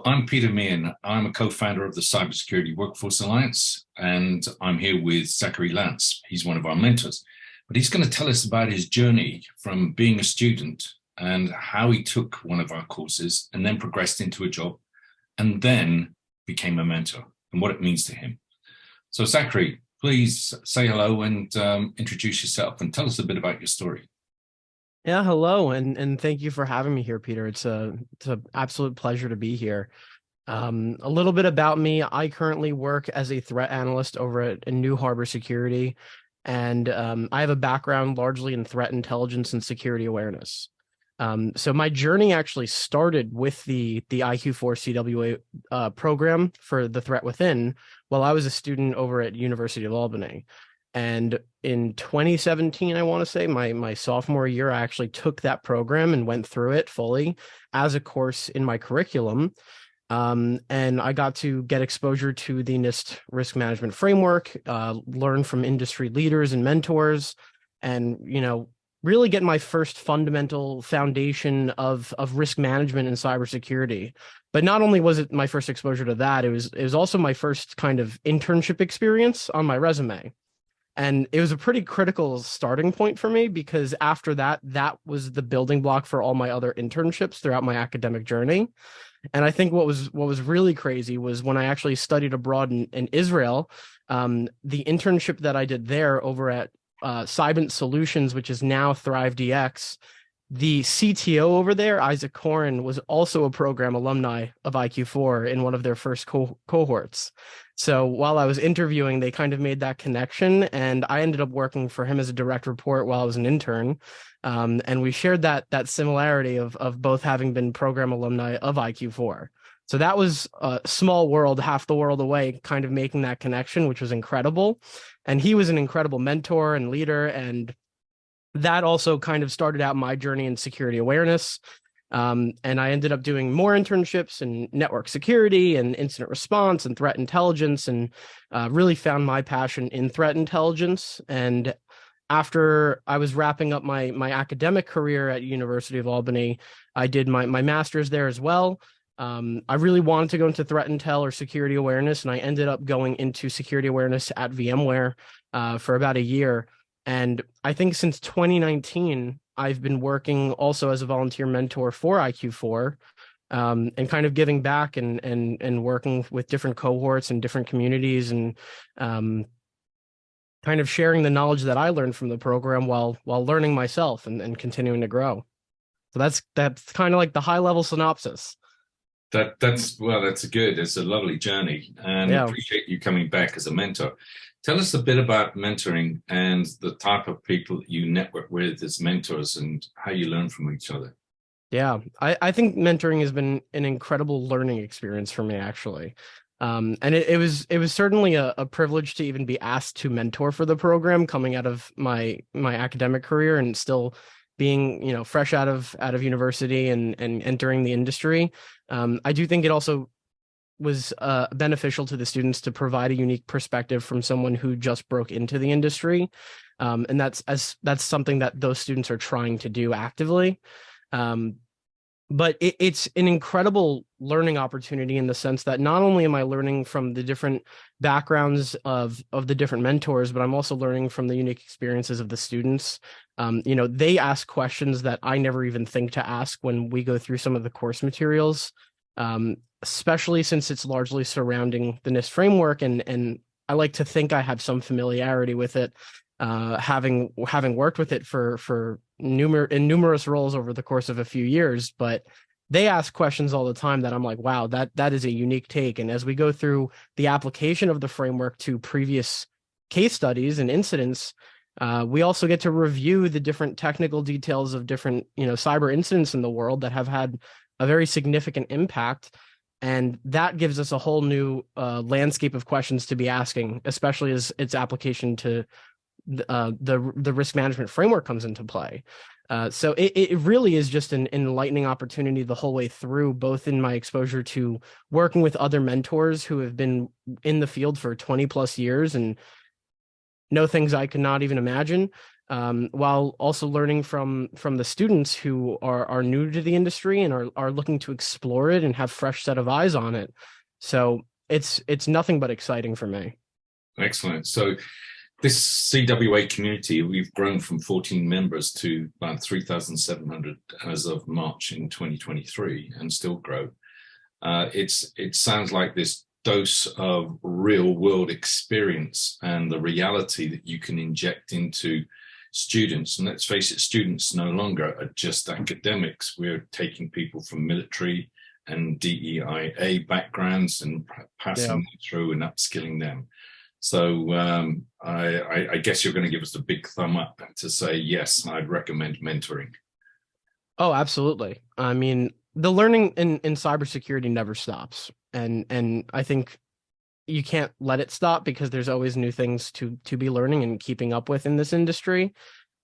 I'm Peter Meehan. I'm a co-founder of the Cybersecurity Workforce Alliance, and I'm here with Zach Lanz. He's one of our mentors, but he's going to tell us about his journey from being a student and how he took one of our courses and then progressed into a job and then became a mentor and what it means to him. So Zachary, please say hello and introduce yourself and tell us a bit about your story. Yeah, hello, and thank you for having me here, Peter. It's an absolute pleasure to be here. A little bit about me. I currently work as a threat analyst over at New Harbor Security, and I have a background largely in threat intelligence and security awareness. So my journey actually started with the IQ4 CWA program for the threat within while I was a student over at University of Albany. And in 2017, I want to say my sophomore year, I actually took that program and went through it fully as a course in my curriculum. And I got to get exposure to the NIST risk management framework, learn from industry leaders and mentors, and, really get my first fundamental foundation of risk management and cybersecurity. But not only was it my first exposure to that, it was also my first kind of internship experience on my resume. And it was a pretty critical starting point for me because after that, that was the building block for all my other internships throughout my academic journey. And I think what was really crazy was when I actually studied abroad in Israel, the internship that I did there over at Cybent Solutions, which is now Thrive DX, the CTO over there, Isaac Koren, was also a program alumni of IQ4 in one of their first cohorts. So while I was interviewing, they kind of made that connection, and I ended up working for him as a direct report while I was an intern. And we shared that similarity of both having been program alumni of IQ4. So that was a small world, half the world away, kind of making that connection, which was incredible. And he was an incredible mentor and leader, and that also kind of started out my journey in security awareness. And I ended up doing more internships in network security and incident response and threat intelligence, and really found my passion in threat intelligence. And after I was wrapping up my academic career at University of Albany, I did my master's there as well. I really wanted to go into threat intel or security awareness, and I ended up going into security awareness at VMware for about a year. And I think since 2019, I've been working also as a volunteer mentor for IQ4, and kind of giving back and working with different cohorts and different communities, and kind of sharing the knowledge that I learned from the program while learning myself and continuing to grow. So that's kind of like the high level synopsis. That's good. It's a lovely journey, and Yeah. appreciate you coming back as a mentor. Tell us a bit about mentoring and the type of people that you network with as mentors and how you learn from each other. Yeah, I think mentoring has been an incredible learning experience for me, actually. And it was certainly a privilege to even be asked to mentor for the program coming out of my academic career and still being, fresh out of university and entering the industry. I do think it also was beneficial to the students to provide a unique perspective from someone who just broke into the industry. And that's something that those students are trying to do actively. But it's an incredible learning opportunity in the sense that not only am I learning from the different backgrounds of the different mentors, but I'm also learning from the unique experiences of the students. They ask questions that I never even think to ask when we go through some of the course materials, especially since it's largely surrounding the NIST framework, and I like to think I have some familiarity with it, having worked with it for numerous roles over the course of a few years. But they ask questions all the time that I'm like, wow, that is a unique take. And as we go through the application of the framework to previous case studies and incidents, we also get to review the different technical details of different, cyber incidents in the world that have had a very significant impact. And that gives us a whole new landscape of questions to be asking, especially as its application to the risk management framework comes into play. So it really is just an enlightening opportunity the whole way through, both in my exposure to working with other mentors who have been in the field for 20 plus years and know things I could not even imagine, while also learning from the students who are new to the industry and are looking to explore it and have fresh set of eyes on it. So it's nothing but exciting for me. Excellent. So this CWA community, we've grown from 14 members to about 3,700 as of March in 2023 and still grow. It sounds like this dose of real world experience and the reality that you can inject into students. And let's face it, students no longer are just academics. We're taking people from military and DEIA backgrounds and passing them through and upskilling them. So I guess you're going to give us a big thumb up to say, yes, I'd recommend mentoring. Oh, absolutely. I mean, the learning in cybersecurity never stops. And I think you can't let it stop because there's always new things to be learning and keeping up with in this industry.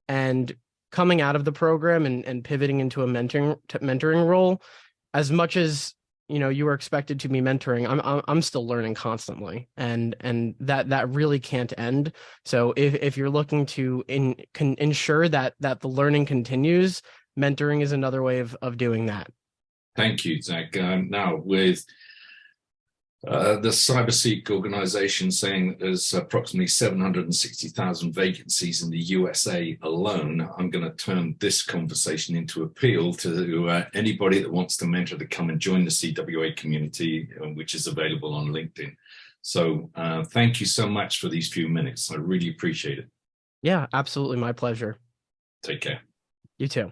And coming out of the program and pivoting into a mentoring role, as much as you were expected to be mentoring, I'm still learning constantly, and that really can't end. So if you're looking to ensure that the learning continues, mentoring is another way of doing that. Thank you, Zach. Now, with the CyberSeek organization saying that there's approximately 760,000 vacancies in the USA alone, I'm going to turn this conversation into appeal to anybody that wants to mentor to come and join the CWA community, which is available on LinkedIn. So thank you so much for these few minutes. I really appreciate it. Yeah, absolutely. My pleasure. Take care. You too.